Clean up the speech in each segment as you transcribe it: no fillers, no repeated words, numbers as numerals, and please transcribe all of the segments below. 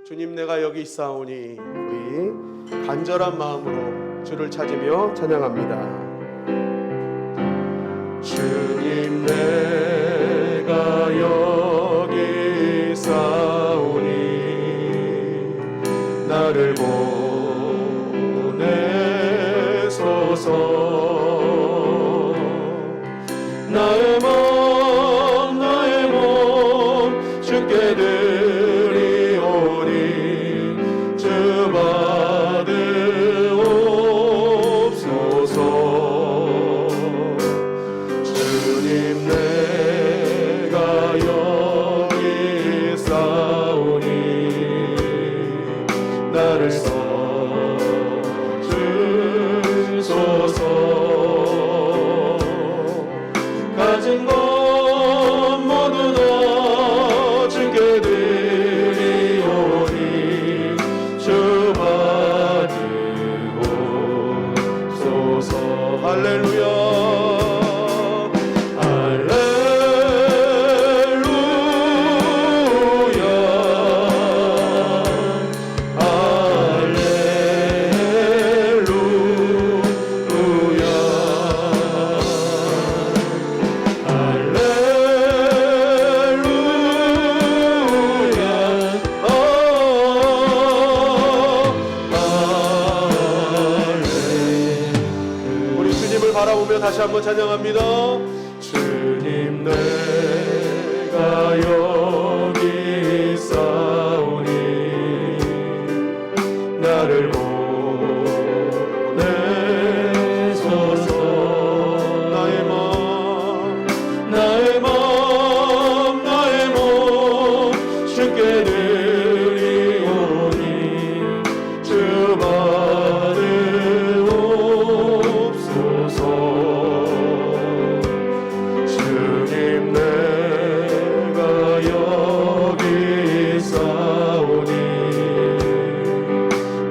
주님 내가 여기 있사오니 우리 간절한 마음으로 주를 찾으며 찬양합니다. 주님 내가 여기 있사오니 나를 보내소서. 나의 몸 주께 드리오니 주 받으옵소서. 주님 내가 여기 있사오니 나를 써주소서. 가진 것 모두 다 주께 드리오니 주 받으옵소서. 할렐루야 바라보며 다시 한번 찬양합니다. 주님 내가 여기 있사오니 나를 보내소서. 나의 몸 주께 드리오니 주 주님 내가 여기 있사오니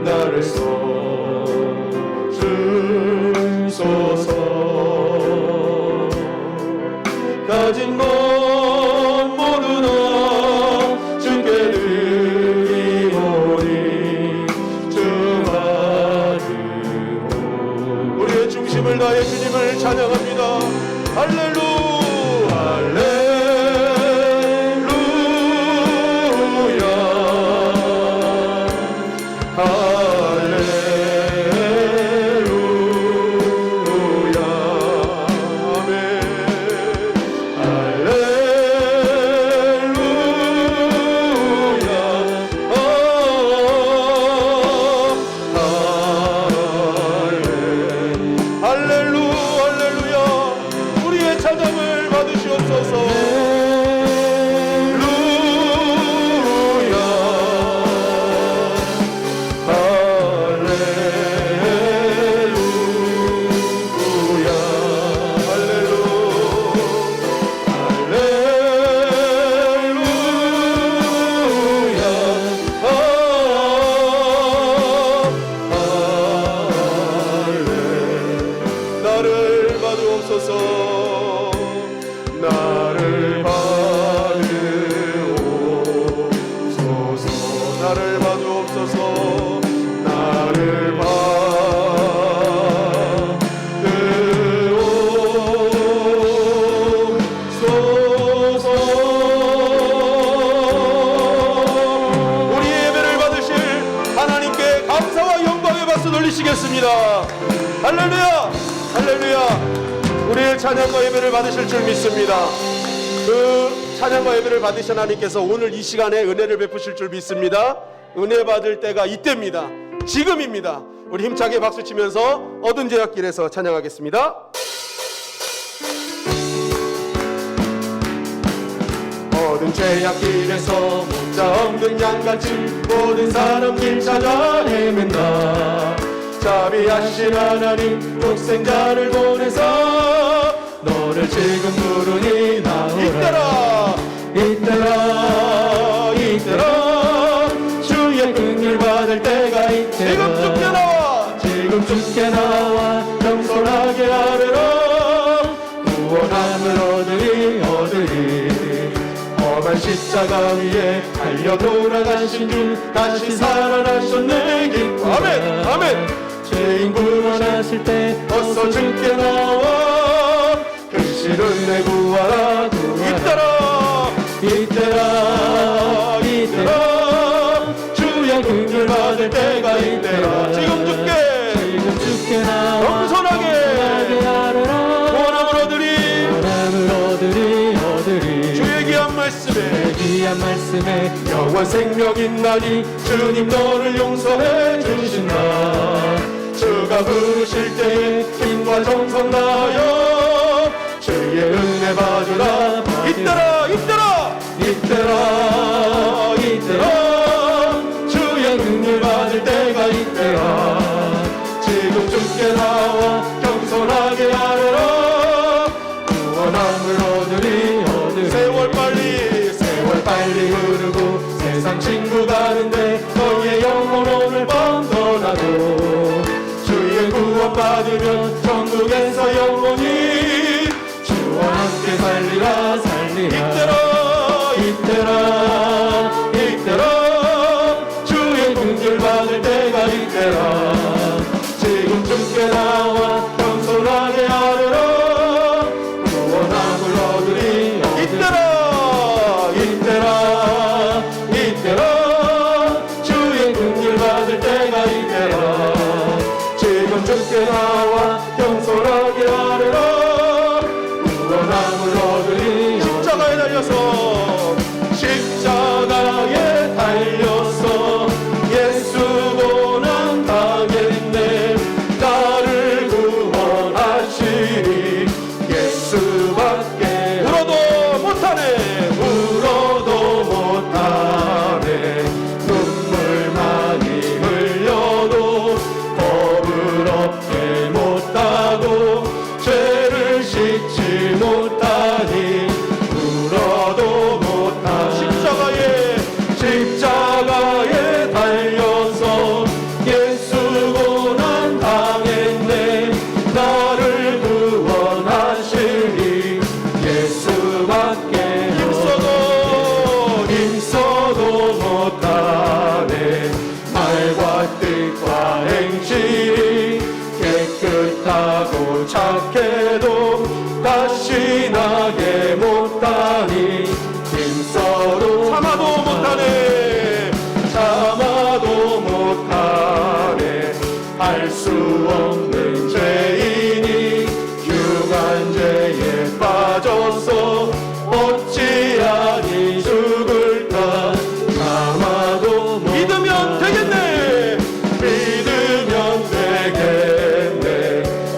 나를 써주소서. 가진 것 모두 다 주께 드리오니 주 받으오. 우리의 중심을 다해 주님을 찬양합니다. 할렐루야 할렐루야 할렐루야. 우리의 찬양과 예배를 받으실 줄 믿습니다. 그 찬양과 예배를 받으신 하나님께서 오늘 이 시간에 은혜를 베푸실 줄 믿습니다. 은혜 받을 때가 이때입니다. 지금입니다. 우리 힘차게 박수치면서 얻은 제약길에서 찬양하겠습니다. 얻은 제약길에서 목자 없는 양같이 모든 사람 길 찾아 헤맨다. 자비하신 하나님 독생자를 보내서 너를 지금 부르니 나오라. 이때라 주의 긍휼 받을 때가 이때라. 지금 주께 나와 겸손하게 하리라. 구원함을 얻으리 험한 시점 십자가 위에 달려 돌아가신 주 다시 살아나셨네. 기뻐. 아멘 아멘. 죄인 구원하실 때 어서 주께 나와 근실은 내 구하라 구하라. 이때라 주의 긍휼 받을 때가 이때라. 지금 주께 나와 겸손하게 원함을 얻으리 주의 귀한 말씀에 영원 생명 있나니 주님 너를 용서해 주신다. 주가 부르실 때에 힘과 정성 다하여 주의 은혜 받으라. 이때라 주의 긍휼 받을 때가 이때라. 지금 주께 나와 겸손하게 하라. 구원함을 얻으리. 세월 빨리 흐르고 세상 친구 가는데 너의 영혼 오늘 밤 떠나도 주의 구원 받으면 천국에서 영원히 주와 함께 살리라. 이때라 주의 긍휼 받을 때가 이때라. 지금 주께 나와 겸손하게 하라. 구원함을 얻으리. 이때라 주의 긍휼 받을 때가 이때라. 지금 주께 나와 겸손하게 하라. 구원함을 얻으리. 십자가에 달려서 예수 고난 당했네. 나를 구원하시리. 예수밖에 울어도 못하네. 눈물 많이 흘려도 법을 얻게 못하고 죄를 씻지 못하니 울어도 못하네. 십자가에 달려서 예수 고난 당했네. 나를 구원하시리. 예수밖에 힘써도 못하네. 말과 뜻과 행실이 깨끗하고 착해도 다시 나게 못하니 힘써도 참아도 못하네. 할 수 없는 죄인이 유관죄에 빠져서 어찌하니 죽을까. 참아도 믿으면 되겠네.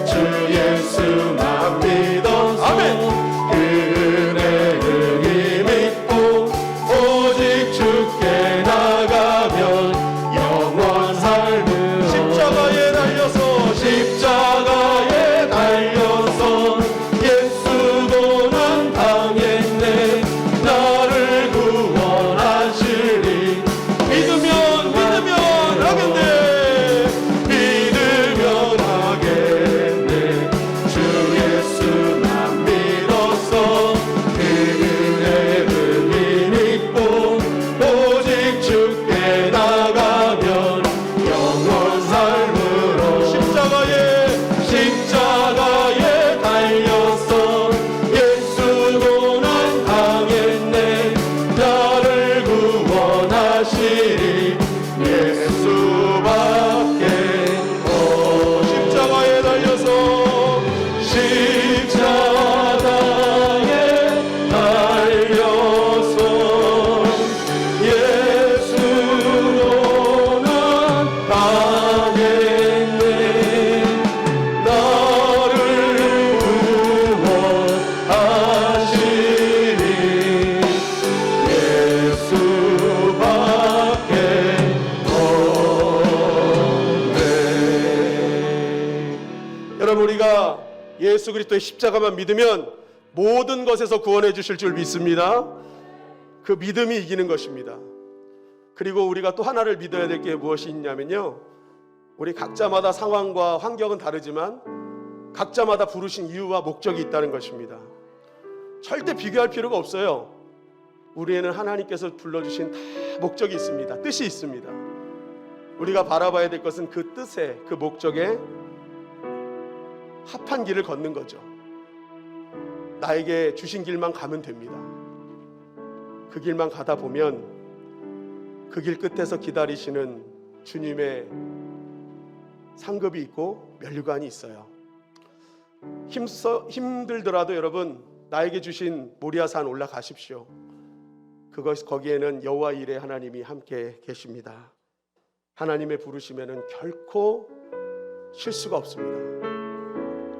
주 예수만 믿어서 아멘. 그 은혜를 믿고 오직 주께 나가면 영원 삶을. 십자가에 달려서 예수 고난 당했네. 나를 구원하시리. 믿으면 하겠네. 주 예수만 믿어서 그 은혜를 믿고 오직 주께 나가면 영원 삶으로. 십자가에 달려서 예수 고난 당했네. 나를 구원하시리. 예수밖에 십자가에 달려서 예수 고난 당했네. 나를 구원하시리. 예수밖에 없네. 여러분, 우리가 예수 그리스도의 십자가만 믿으면 모든 것에서 구원해 주실 줄 믿습니다. 그 믿음이 이기는 것입니다. 그리고 우리가 또 하나를 믿어야 될 게 무엇이 있냐면요, 우리 각자마다 상황과 환경은 다르지만 각자마다 부르신 이유와 목적이 있다는 것입니다. 절대 비교할 필요가 없어요. 우리에는 하나님께서 불러주신 다 목적이 있습니다. 뜻이 있습니다. 우리가 바라봐야 될 것은 그 뜻에, 그 목적에 합한 길을 걷는 거죠. 나에게 주신 길만 가면 됩니다. 그 길만 가다 보면 그 길 끝에서 기다리시는 주님의 상급이 있고 면류관이 있어요. 힘들더라도 여러분, 나에게 주신 모리아산 올라가십시오. 거기에는 여호와 일의 하나님이 함께 계십니다. 하나님의 부르심에는 결코 실수가 없습니다.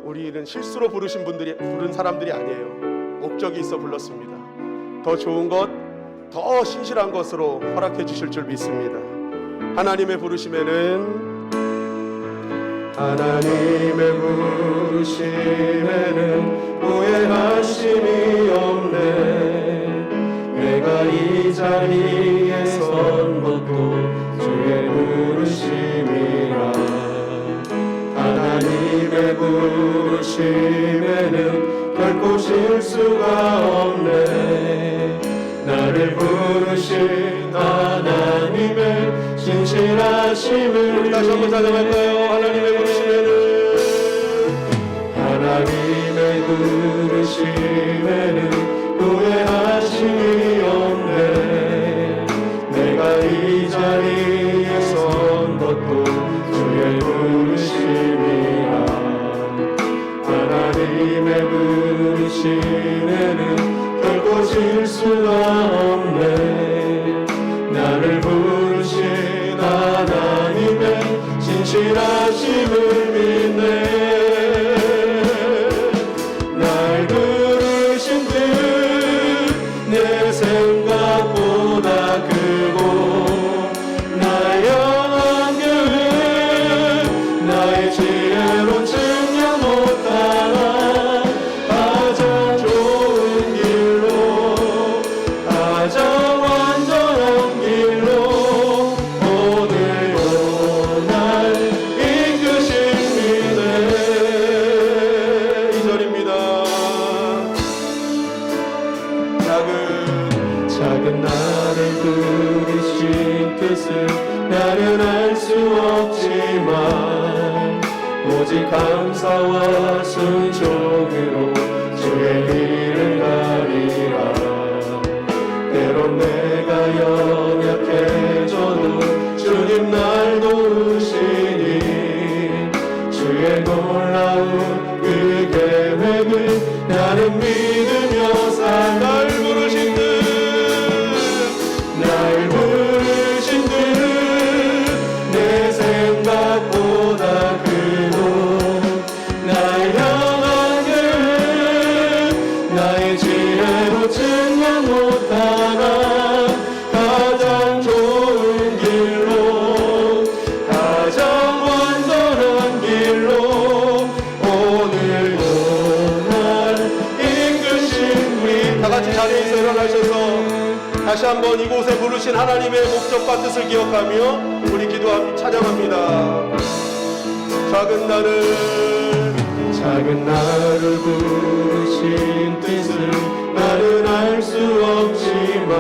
우리는 실수로 부른 사람들이 아니에요. 목적이 있어 불렀습니다. 더 좋은 것, 더 신실한 것으로 허락해 주실 줄 믿습니다. 하나님의 부르심에는 후회하심이 없네. 내가 이 자리에 선 것도 주의 부르심이라. 하나님의 부르심에는 결코 실수가 없네. 나를 부르신 하나님의 신실하심을 다시 한번 찬양할까요? 하나님의 부르심에는 후회하심이 없네. 내가 이 자리에 선 것도 주의 부르심이라. 하나님의 부르심에는 결코 실수가 없네. 나를 부르신 하나님의 신실하심을 믿네. 날 부르신 뜻 내 생각보다 크고, 나의 영원 계획 나의 지혜로 측량 못하나. 가장 좋은 길로, 가장 완전한 길로 오늘도 날 이끄십니다. 2절입니다. 작은 나를 부르신 뜻을 나는 알 수 없지만, 오직 감사와 순종으로 주의 길을 가리라. 때론 내가 연약해져도 주님 날 도우시니, 주의 놀라운 그 계획을 나는 믿으며 살. 날 부르신 듯, 날 부르신 듯 내 생각보다 크고, 나의 향한 계획 나의 지혜로 측량 못하나. 가장 좋은 길로, 가장 완전한 길로 오늘도 날 이끄십니다. 다 같이 자리에서 일어나셔서 다시 한번 이곳에 부르신 하나님의 목적과 뜻을 기억하며 우리 기도하며 찬양합니다. 작은 나를 부르신 뜻을 나는 알 수 없지만,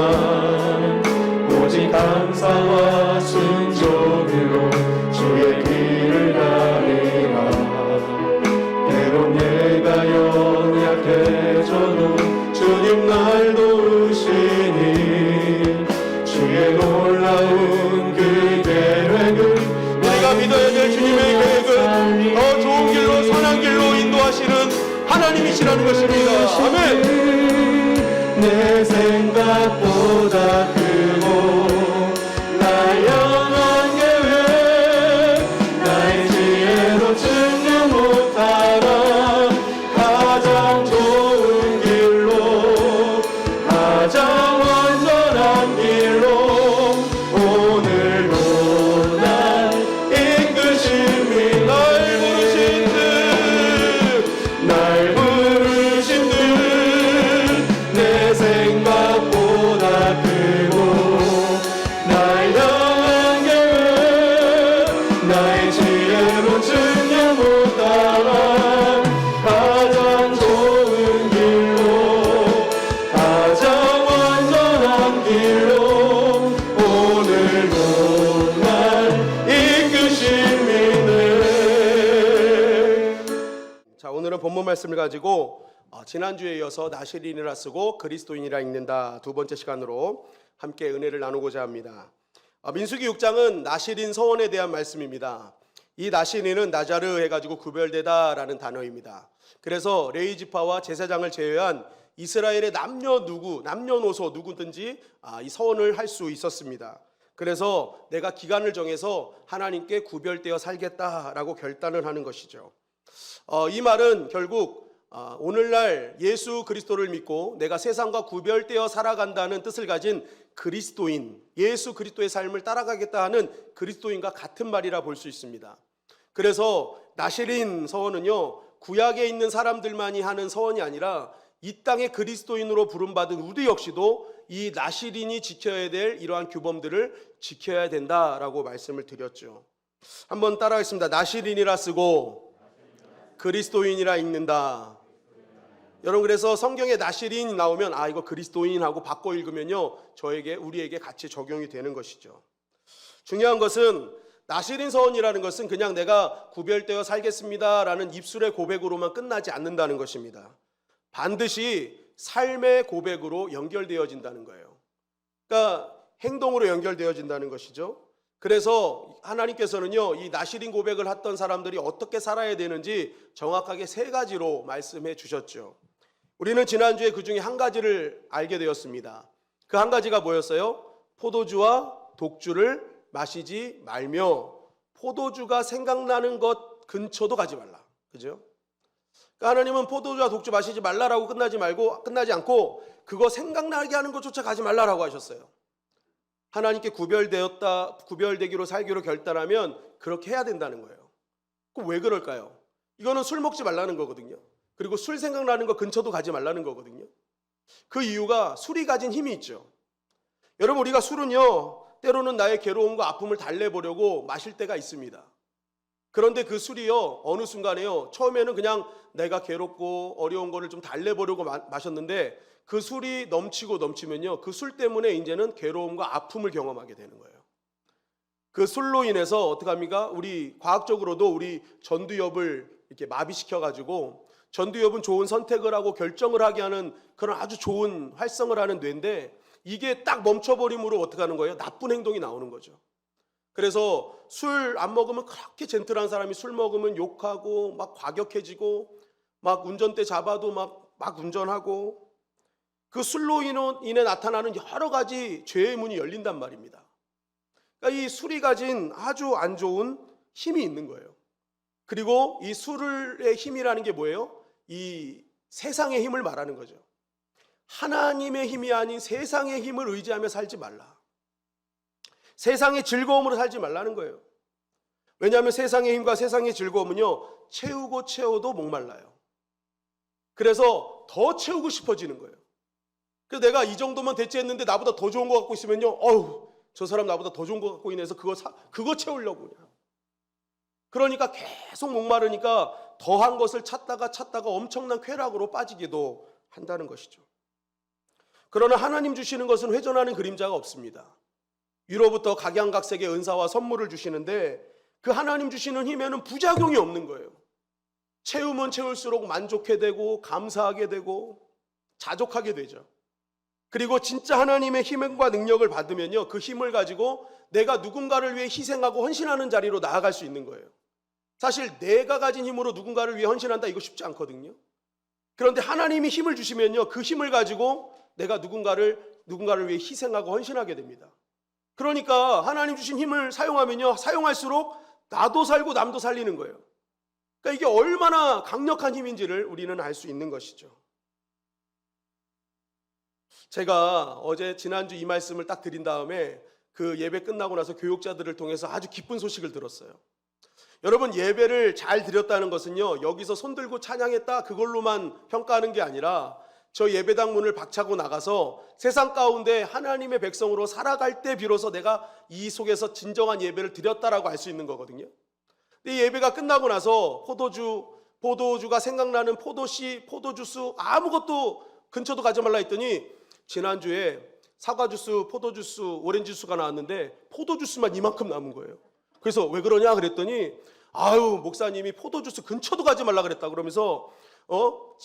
오직 감사와 순종으로 주의 길을 가리라. 때론 내가 연약해져도 주님 날 도우시니, 주의 놀라운 그 계획을 우리가 믿어야 될 주님의 계획은 더 좋은 길로, 선한 길로 인도하시는 하나님이시라는 것입니다. 아멘. 내 생각보다 크고, 나의 영원 계획 나의 지혜로 측량 못하나. 가장 좋은 길로, 가장 완전한 길로 오늘도 날 이끄십니다. 날 부르신 듯 내 생각보다 크고, 말씀을 가지고 지난주에 이어서 나시린이라 쓰고 그리스도인이라 읽는다 두 번째 시간으로 함께 은혜를 나누고자 합니다. 민수기 6장은 나시린 서원에 대한 말씀입니다. 이 나시린은 나자르 해가지고 구별되다라는 단어입니다. 그래서 레위지파와 제사장을 제외한 이스라엘의 남녀노소 누구든지 이 서원을 할 수 있었습니다. 그래서 내가 기간을 정해서 하나님께 구별되어 살겠다라고 결단을 하는 것이죠. 이 말은 결국 오늘날 예수 그리스도를 믿고 내가 세상과 구별되어 살아간다는 뜻을 가진 그리스도인, 예수 그리스도의 삶을 따라가겠다 하는 그리스도인과 같은 말이라 볼 수 있습니다. 그래서 나시린 서원은요, 구약에 있는 사람들만이 하는 서원이 아니라 이 땅의 그리스도인으로 부름받은 우리 역시도 이 나시린이 지켜야 될 이러한 규범들을 지켜야 된다라고 말씀을 드렸죠. 한번 따라하겠습니다. 나시린이라 쓰고 그리스도인이라 읽는다. 여러분, 그래서 성경에 나시린 나오면 이거 그리스도인하고 바꿔 읽으면요, 우리에게 같이 적용이 되는 것이죠. 중요한 것은 나시린 서원이라는 것은 그냥 내가 구별되어 살겠습니다라는 입술의 고백으로만 끝나지 않는다는 것입니다. 반드시 삶의 고백으로 연결되어진다는 거예요. 그러니까 행동으로 연결되어진다는 것이죠. 그래서 하나님께서는요, 이 나시린 고백을 했던 사람들이 어떻게 살아야 되는지 정확하게 3가지로 말씀해 주셨죠. 우리는 지난주에 그 중에 한 가지를 알게 되었습니다. 그 한 가지가 뭐였어요? 포도주와 독주를 마시지 말며 포도주가 생각나는 것 근처도 가지 말라. 그죠? 그러니까 하나님은 포도주와 독주 마시지 말라라고 끝나지 않고 그거 생각나게 하는 것조차 가지 말라라고 하셨어요. 하나님께 구별되기로 살기로 결단하면 그렇게 해야 된다는 거예요. 그럼 왜 그럴까요? 이거는 술 먹지 말라는 거거든요. 그리고 술 생각나는 거 근처도 가지 말라는 거거든요. 그 이유가 술이 가진 힘이 있죠. 여러분, 우리가 술은요, 때로는 나의 괴로움과 아픔을 달래보려고 마실 때가 있습니다. 그런데 그 술이요, 어느 순간에요, 처음에는 그냥 내가 괴롭고 어려운 거를 좀 달래보려고 마셨는데 그 술이 넘치면요, 그 술 때문에 이제는 괴로움과 아픔을 경험하게 되는 거예요. 그 술로 인해서 어떡합니까? 우리 과학적으로도 우리 전두엽을 이렇게 마비시켜가지고, 전두엽은 좋은 선택을 하고 결정을 하게 하는 그런 아주 좋은 활성을 하는 뇌인데, 이게 딱 멈춰버림으로 어떻게 하는 거예요? 나쁜 행동이 나오는 거죠. 그래서 술 안 먹으면 그렇게 젠틀한 사람이 술 먹으면 욕하고 막 과격해지고 막 운전대 잡아도 막 운전하고, 그 술로 인해 나타나는 여러 가지 죄의 문이 열린단 말입니다. 그러니까 이 술이 가진 아주 안 좋은 힘이 있는 거예요. 그리고 이 술의 힘이라는 게 뭐예요? 이 세상의 힘을 말하는 거죠. 하나님의 힘이 아닌 세상의 힘을 의지하며 살지 말라. 세상의 즐거움으로 살지 말라는 거예요. 왜냐하면 세상의 힘과 세상의 즐거움은요, 채워도 목말라요. 그래서 더 채우고 싶어지는 거예요. 그래서 내가 이 정도면 됐지 했는데 나보다 더 좋은 거 갖고 있으면요, 저 사람 나보다 더 좋은 거 갖고 있네서 그거 채우려고 그냥. 그러니까 계속 목마르니까 더한 것을 찾다가 엄청난 쾌락으로 빠지기도 한다는 것이죠. 그러나 하나님 주시는 것은 회전하는 그림자가 없습니다. 위로부터 각양각색의 은사와 선물을 주시는데 그 하나님 주시는 힘에는 부작용이 없는 거예요. 채우면 채울수록 만족해 되고 감사하게 되고 자족하게 되죠. 그리고 진짜 하나님의 힘과 능력을 받으면요, 그 힘을 가지고 내가 누군가를 위해 희생하고 헌신하는 자리로 나아갈 수 있는 거예요. 사실 내가 가진 힘으로 누군가를 위해 헌신한다, 이거 쉽지 않거든요. 그런데 하나님이 힘을 주시면요, 그 힘을 가지고 내가 누군가를 위해 희생하고 헌신하게 됩니다. 그러니까 하나님 주신 힘을 사용하면요, 사용할수록 나도 살고 남도 살리는 거예요. 그러니까 이게 얼마나 강력한 힘인지를 우리는 알 수 있는 것이죠. 제가 지난주 이 말씀을 딱 드린 다음에 그 예배 끝나고 나서 교육자들을 통해서 아주 기쁜 소식을 들었어요. 여러분, 예배를 잘 드렸다는 것은요, 여기서 손 들고 찬양했다 그걸로만 평가하는 게 아니라 저 예배당 문을 박차고 나가서 세상 가운데 하나님의 백성으로 살아갈 때 비로소 내가 이 속에서 진정한 예배를 드렸다라고 알 수 있는 거거든요. 근데 이 예배가 끝나고 나서 포도주가 생각나는 포도씨, 포도주스 아무것도 근처도 가지 말라 했더니 지난주에 사과주스, 포도주스, 오렌지주스가 나왔는데 포도주스만 이만큼 남은 거예요. 그래서 왜 그러냐 그랬더니 목사님이 포도주스 근처도 가지 말라 그랬다 그러면서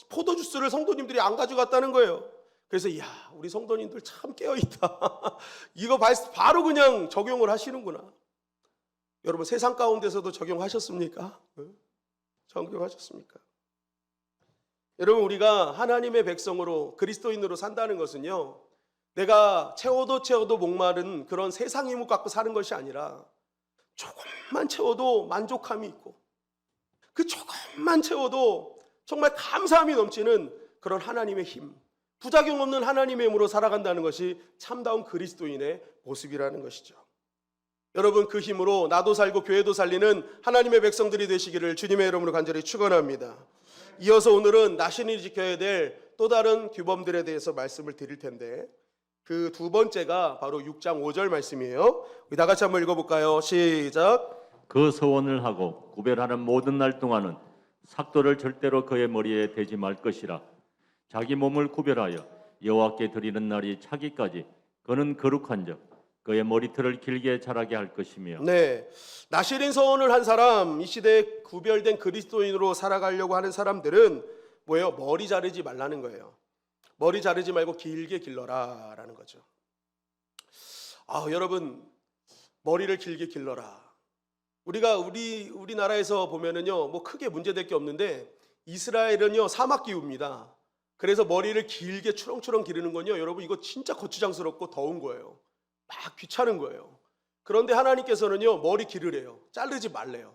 포도주스를 성도님들이 안 가져갔다는 거예요. 그래서 이야, 우리 성도님들 참 깨어있다. 이거 바로 그냥 적용을 하시는구나. 여러분, 세상 가운데서도 적용하셨습니까? 적용하셨습니까? 여러분, 우리가 하나님의 백성으로 그리스도인으로 산다는 것은요, 내가 채워도 목마른 그런 세상 힘을 갖고 사는 것이 아니라 조금만 채워도 만족함이 있고, 그 조금만 채워도 정말 감사함이 넘치는 그런 하나님의 힘, 부작용 없는 하나님의 힘으로 살아간다는 것이 참다운 그리스도인의 모습이라는 것이죠. 여러분, 그 힘으로 나도 살고 교회도 살리는 하나님의 백성들이 되시기를 주님의 이름으로 간절히 축원합니다. 이어서 오늘은 나신이 지켜야 될 또 다른 규범들에 대해서 말씀을 드릴 텐데, 그 두 번째가 바로 6장 5절 말씀이에요. 우리 다 같이 한번 읽어볼까요? 시작. 그 서원을 하고 구별하는 모든 날 동안은 삭도를 절대로 그의 머리에 대지 말 것이라. 자기 몸을 구별하여 여호와께 드리는 날이 차기까지 그는 거룩한즉 그의 머리털을 길게 자라게 할 것이며. 네, 나실인 서원을 한 사람, 이 시대에 구별된 그리스도인으로 살아가려고 하는 사람들은 뭐예요? 머리 자르지 말라는 거예요. 머리 자르지 말고 길게 길러라 라는 거죠. 여러분, 머리를 길게 길러라. 우리가 우리나라에서 보면은요, 뭐 크게 문제될 게 없는데, 이스라엘은요 사막 기후입니다. 그래서 머리를 길게 추렁추렁 기르는 건요, 여러분, 이거 진짜 거추장스럽고 더운 거예요. 막 귀찮은 거예요. 그런데 하나님께서는요, 머리 기르래요. 자르지 말래요.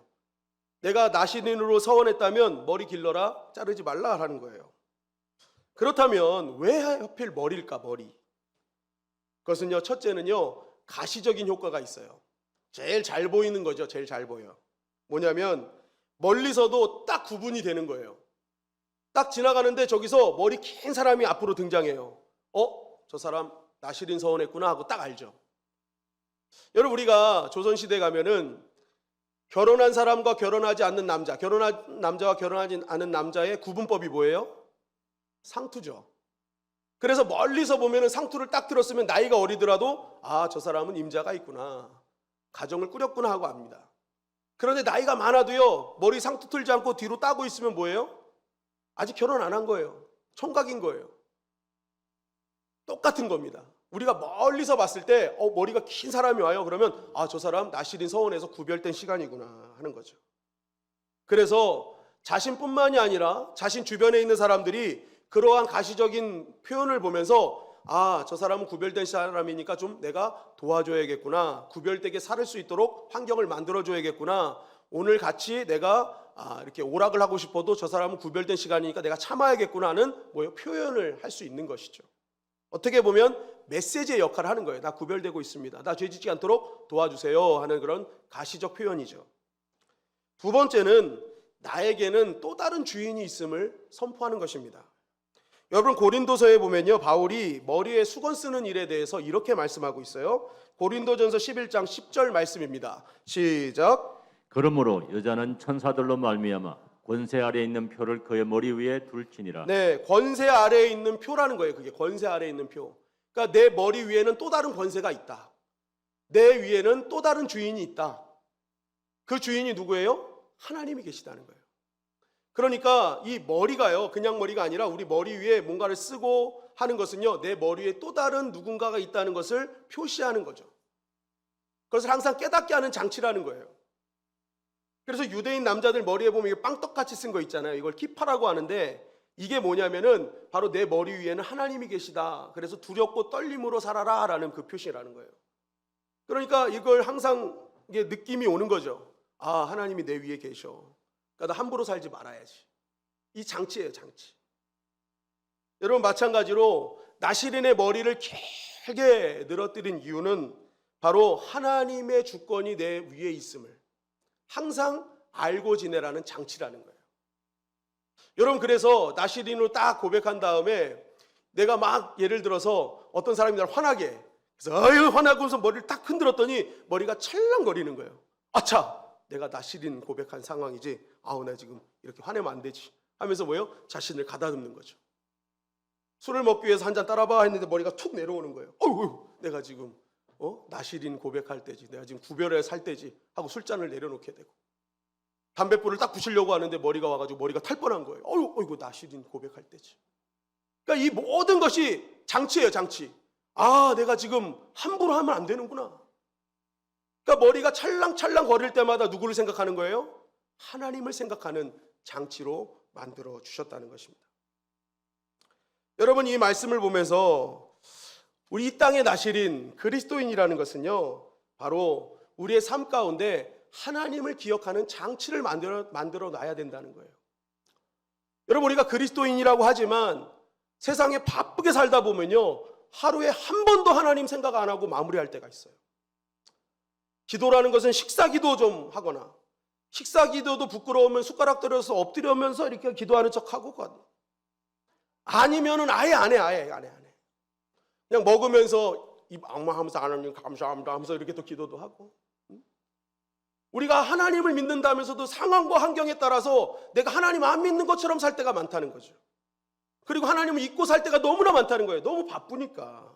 내가 나신인으로 서원했다면 머리 길러라, 자르지 말라 하는 거예요. 그렇다면 왜 하필 머리일까? 머리. 그것은요, 첫째는요, 가시적인 효과가 있어요. 제일 잘 보이는 거죠. 제일 잘 보여. 뭐냐면 멀리서도 딱 구분이 되는 거예요. 딱 지나가는데 저기서 머리 긴 사람이 앞으로 등장해요. 저 사람 나실인 서원했구나 하고 딱 알죠. 여러분, 우리가 조선시대 가면은 결혼한 사람과 결혼하지 않는 남자, 결혼한 남자와 결혼하지 않은 남자의 구분법이 뭐예요? 상투죠. 그래서 멀리서 보면은 상투를 딱 들었으면 나이가 어리더라도 저 사람은 임자가 있구나, 가정을 꾸렸구나 하고 압니다. 그런데 나이가 많아도요, 머리 상투 틀지 않고 뒤로 따고 있으면 뭐예요? 아직 결혼 안 한 거예요. 총각인 거예요. 똑같은 겁니다. 우리가 멀리서 봤을 때 머리가 긴 사람이 와요. 그러면 저 사람 나실인 서원에서 구별된 시간이구나 하는 거죠. 그래서 자신뿐만이 아니라 자신 주변에 있는 사람들이 그러한 가시적인 표현을 보면서 저 사람은 구별된 사람이니까 좀 내가 도와줘야겠구나, 구별되게 살을 수 있도록 환경을 만들어줘야겠구나, 오늘 같이 내가 이렇게 오락을 하고 싶어도 저 사람은 구별된 시간이니까 내가 참아야겠구나 하는 표현을 할 수 있는 것이죠. 어떻게 보면 메시지의 역할을 하는 거예요. 나 구별되고 있습니다. 나 죄 짓지 않도록 도와주세요 하는 그런 가시적 표현이죠. 두 번째는 나에게는 또 다른 주인이 있음을 선포하는 것입니다. 여러분, 고린도서에 보면요, 바울이 머리에 수건 쓰는 일에 대해서 이렇게 말씀하고 있어요. 고린도전서 11장 10절 말씀입니다. 시작. 그러므로 여자는 천사들로 말미암아 권세 아래에 있는 표를 그의 머리 위에 둘지니라. 네, 권세 아래에 있는 표라는 거예요. 그게 권세 아래에 있는 표. 그러니까 내 머리 위에는 또 다른 권세가 있다. 내 위에는 또 다른 주인이 있다. 그 주인이 누구예요? 하나님이 계시다는 거예요. 그러니까 이 머리가요, 그냥 머리가 아니라 우리 머리 위에 뭔가를 쓰고 하는 것은요, 내 머리 위에 또 다른 누군가가 있다는 것을 표시하는 거죠. 그것을 항상 깨닫게 하는 장치라는 거예요. 그래서 유대인 남자들 머리에 보면 이게 빵떡같이 쓴 거 있잖아요. 이걸 키파라고 하는데, 이게 뭐냐면은 바로 내 머리 위에는 하나님이 계시다, 그래서 두렵고 떨림으로 살아라 라는 그 표시라는 거예요. 그러니까 이걸 항상 이게 느낌이 오는 거죠. 하나님이 내 위에 계셔. 그러니까 나 함부로 살지 말아야지. 이 장치예요, 장치. 여러분, 마찬가지로 나실인의 머리를 길게 늘어뜨린 이유는 바로 하나님의 주권이 내 위에 있음을 항상 알고 지내라는 장치라는 거예요. 여러분, 그래서 나실인으로 딱 고백한 다음에 내가 막 예를 들어서 어떤 사람이 날 화나게 해. 그래서 화나고서 머리를 딱 흔들었더니 머리가 찰랑거리는 거예요. 아차, 내가 나실인 고백한 상황이지. 나 지금 이렇게 화내면 안 되지 하면서 자신을 가다듬는 거죠. 술을 먹기 위해서 한 잔 따라봐 했는데 머리가 툭 내려오는 거예요. 내가 지금 나실인 고백할 때지, 내가 지금 구별해 살 때지 하고 술잔을 내려놓게 되고, 담뱃불을 딱 부시려고 하는데 머리가 와가지고 머리가 탈 뻔한 거예요. 어이구 나 시린 고백할 때지. 그러니까 이 모든 것이 장치예요, 장치. 아, 내가 지금 함부로 하면 안 되는구나. 그러니까 머리가 찰랑찰랑 거릴 때마다 누구를 생각하는 거예요? 하나님을 생각하는 장치로 만들어 주셨다는 것입니다. 여러분, 이 말씀을 보면서 우리 이 땅의 나실인 그리스도인이라는 것은요, 바로 우리의 삶 가운데 하나님을 기억하는 장치를 만들어 놔야 된다는 거예요. 여러분, 우리가 그리스도인이라고 하지만 세상에 바쁘게 살다 보면요, 하루에 한 번도 하나님 생각 안 하고 마무리할 때가 있어요. 기도라는 것은 식사 기도 좀 하거나, 식사 기도도 부끄러우면 숟가락 들어서 엎드려면서 이렇게 기도하는 척하고, 아니면은 아예 안 해. 그냥 먹으면서 입 악마하면서 하나님 감사합니다 하면서 이렇게 또 기도도 하고. 우리가 하나님을 믿는다면서도 상황과 환경에 따라서 내가 하나님 안 믿는 것처럼 살 때가 많다는 거죠. 그리고 하나님을 잊고 살 때가 너무나 많다는 거예요. 너무 바쁘니까.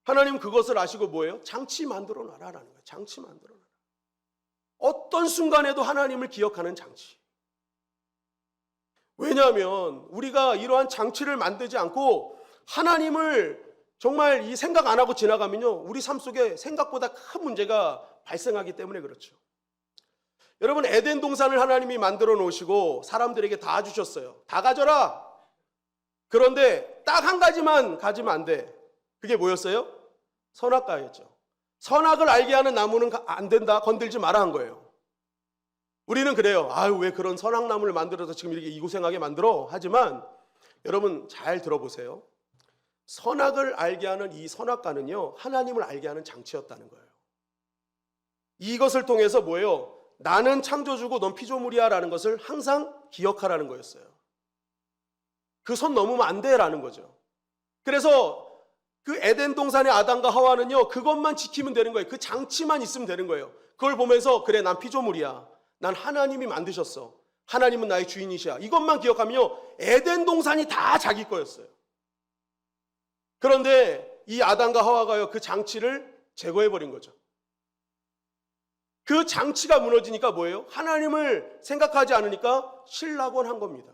하나님은 그것을 아시고 뭐예요? 장치 만들어 놔라라는 거예요. 장치 만들어 놔라. 어떤 순간에도 하나님을 기억하는 장치. 왜냐하면 우리가 이러한 장치를 만들지 않고 하나님을 정말 이 생각 안 하고 지나가면요, 우리 삶 속에 생각보다 큰 문제가 발생하기 때문에 그렇죠. 여러분, 에덴 동산을 하나님이 만들어 놓으시고 사람들에게 다 주셨어요. 다 가져라. 그런데 딱 한 가지만 가지면 안 돼. 그게 뭐였어요? 선악과였죠. 선악을 알게 하는 나무는 안 된다, 건들지 마라 한 거예요. 우리는 그래요. 아유, 왜 그런 선악나무를 만들어서 지금 이렇게 이고생하게 만들어? 하지만 여러분 잘 들어보세요. 선악을 알게 하는 이 선악과는요, 하나님을 알게 하는 장치였다는 거예요. 이것을 통해서 뭐예요? 나는 창조주고 넌 피조물이야 라는 것을 항상 기억하라는 거였어요. 그 선 넘으면 안 돼 라는 거죠. 그래서 그 에덴 동산의 아담과 하와는요, 그것만 지키면 되는 거예요. 그 장치만 있으면 되는 거예요. 그걸 보면서 그래, 난 피조물이야. 난 하나님이 만드셨어. 하나님은 나의 주인이시야. 이것만 기억하면요, 에덴 동산이 다 자기 거였어요. 그런데 이 아담과 하와가요, 그 장치를 제거해버린 거죠. 그 장치가 무너지니까 뭐예요? 하나님을 생각하지 않으니까 신락원 한 겁니다.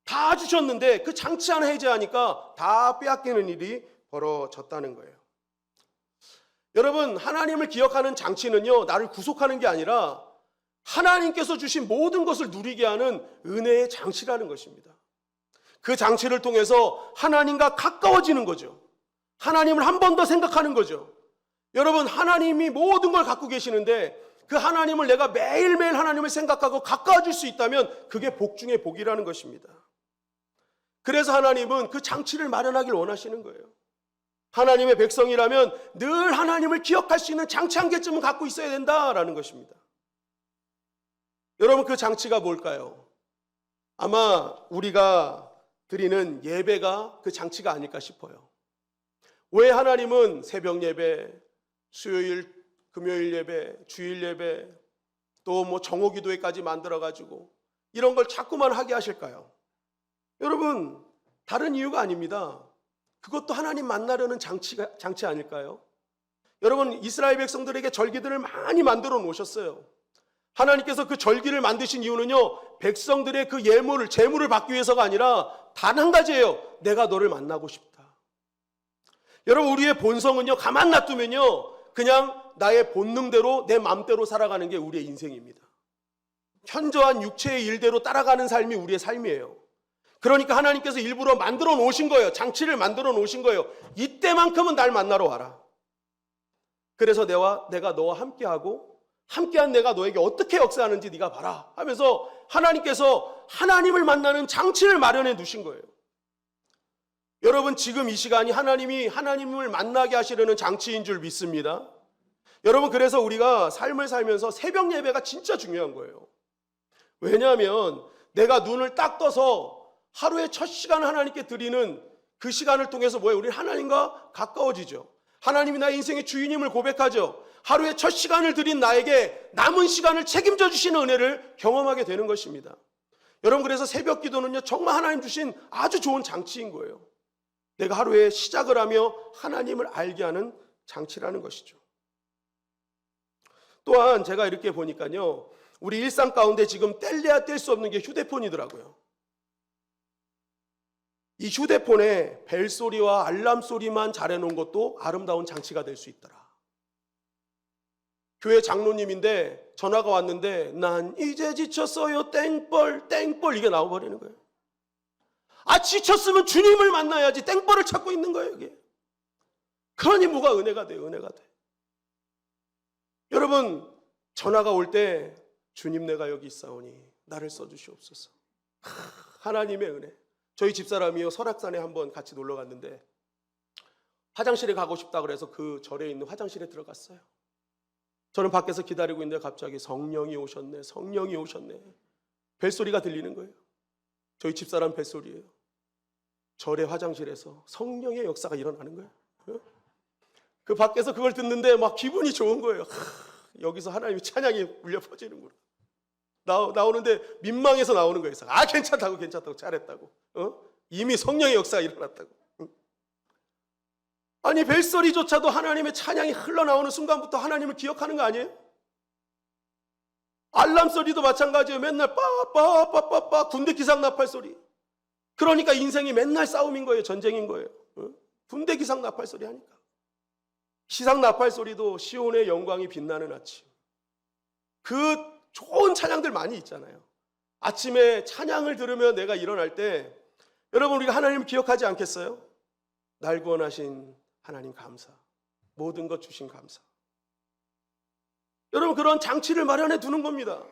다 주셨는데 그 장치 하나 해제하니까 다 빼앗기는 일이 벌어졌다는 거예요. 여러분, 하나님을 기억하는 장치는요, 나를 구속하는 게 아니라 하나님께서 주신 모든 것을 누리게 하는 은혜의 장치라는 것입니다. 그 장치를 통해서 하나님과 가까워지는 거죠. 하나님을 한 번 더 생각하는 거죠. 여러분, 하나님이 모든 걸 갖고 계시는데 그 하나님을 내가 매일매일 하나님을 생각하고 가까워질 수 있다면 그게 복 중에 복이라는 것입니다. 그래서 하나님은 그 장치를 마련하길 원하시는 거예요. 하나님의 백성이라면 늘 하나님을 기억할 수 있는 장치 한 개쯤은 갖고 있어야 된다라는 것입니다. 여러분, 그 장치가 뭘까요? 아마 우리가 드리는 예배가 그 장치가 아닐까 싶어요. 왜 하나님은 새벽 예배, 수요일, 금요일 예배, 주일 예배, 또 뭐 정오 기도회까지 만들어가지고 이런 걸 자꾸만 하게 하실까요? 여러분, 다른 이유가 아닙니다. 그것도 하나님 만나려는 장치 아닐까요? 여러분, 이스라엘 백성들에게 절기들을 많이 만들어 놓으셨어요. 하나님께서 그 절기를 만드신 이유는요, 백성들의 그 예물을, 재물을 받기 위해서가 아니라 단 한 가지예요. 내가 너를 만나고 싶다. 여러분, 우리의 본성은요, 가만 놔두면요, 그냥 나의 본능대로 내 마음대로 살아가는 게 우리의 인생입니다. 현저한 육체의 일대로 따라가는 삶이 우리의 삶이에요. 그러니까 하나님께서 일부러 만들어 놓으신 거예요. 장치를 만들어 놓으신 거예요. 이때만큼은 날 만나러 와라. 그래서 내가 너와 함께하고 함께한 내가 너에게 어떻게 역사하는지 네가 봐라 하면서 하나님께서 하나님을 만나는 장치를 마련해 두신 거예요. 여러분, 지금 이 시간이 하나님이 하나님을 만나게 하시려는 장치인 줄 믿습니다. 여러분, 그래서 우리가 삶을 살면서 새벽 예배가 진짜 중요한 거예요. 왜냐하면 내가 눈을 딱 떠서 하루의 첫 시간을 하나님께 드리는 그 시간을 통해서 뭐예요? 우리 하나님과 가까워지죠. 하나님이 나의 인생의 주인임을 고백하죠. 하루의 첫 시간을 드린 나에게 남은 시간을 책임져 주시는 은혜를 경험하게 되는 것입니다. 여러분, 그래서 새벽 기도는요, 정말 하나님 주신 아주 좋은 장치인 거예요. 내가 하루에 시작을 하며 하나님을 알게 하는 장치라는 것이죠. 또한 제가 이렇게 보니까요, 우리 일상 가운데 지금 뗄래야 뗄 수 없는 게 휴대폰이더라고요. 이 휴대폰에 벨소리와 알람 소리만 잘해놓은 것도 아름다운 장치가 될 수 있더라. 교회 장로님인데 전화가 왔는데 난 이제 지쳤어요 땡벌 땡벌 이게 나와버리는 거예요. 아, 지쳤으면 주님을 만나야지 땡벌을 찾고 있는 거예요 이게. 그러니 뭐가 은혜가 돼요. 은혜가 돼. 여러분, 전화가 올 때 주님 내가 여기 있사오니 나를 써주시옵소서. 하나님의 은혜. 저희 집사람이요, 설악산에 한번 같이 놀러 갔는데 화장실에 가고 싶다 그래서 그 절에 있는 화장실에 들어갔어요. 저는 밖에서 기다리고 있는데 갑자기 성령이 오셨네, 성령이 오셨네. 벨소리가 들리는 거예요. 저희 집사람 벨소리예요. 절의 화장실에서 성령의 역사가 일어나는 거예요. 그 밖에서 그걸 듣는데 막 기분이 좋은 거예요. 여기서 하나님의 찬양이 울려 퍼지는구나. 나오는데 민망해서 나오는 거예요. 아, 괜찮다고 괜찮다고 잘했다고. 이미 성령의 역사가 일어났다고. 아니, 벨소리조차도 하나님의 찬양이 흘러나오는 순간부터 하나님을 기억하는 거 아니에요? 알람 소리도 마찬가지예요. 맨날 빠빠빠빠빠 군대 기상 나팔 소리. 그러니까 인생이 맨날 싸움인 거예요. 전쟁인 거예요. 군대 기상 나팔 소리 하니까. 시상 나팔 소리도 시온의 영광이 빛나는 아침. 그 좋은 찬양들 많이 있잖아요. 아침에 찬양을 들으며 내가 일어날 때 여러분, 우리가 하나님을 기억하지 않겠어요? 날 구원하신 하나님 감사. 모든 것 주신 감사. 여러분, 그런 장치를 마련해 두는 겁니다.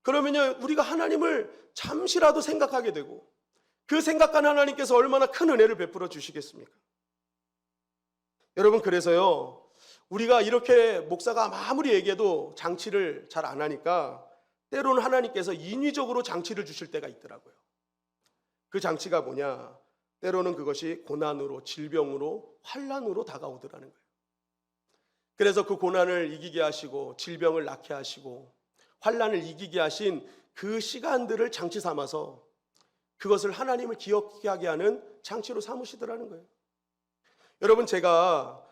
그러면요, 우리가 하나님을 잠시라도 생각하게 되고 그 생각한 하나님께서 얼마나 큰 은혜를 베풀어 주시겠습니까? 여러분, 그래서요, 우리가 이렇게 목사가 아무리 얘기해도 장치를 잘 안 하니까 때로는 하나님께서 인위적으로 장치를 주실 때가 있더라고요. 그 장치가 뭐냐? 때로는 그것이 고난으로, 질병으로, 환난으로 다가오더라는 거예요. 그래서 그 고난을 이기게 하시고 질병을 낫게 하시고 환난을 이기게 하신 그 시간들을 장치 삼아서 그것을 하나님을 기억하게 하는 장치로 삼으시더라는 거예요. 여러분, 제가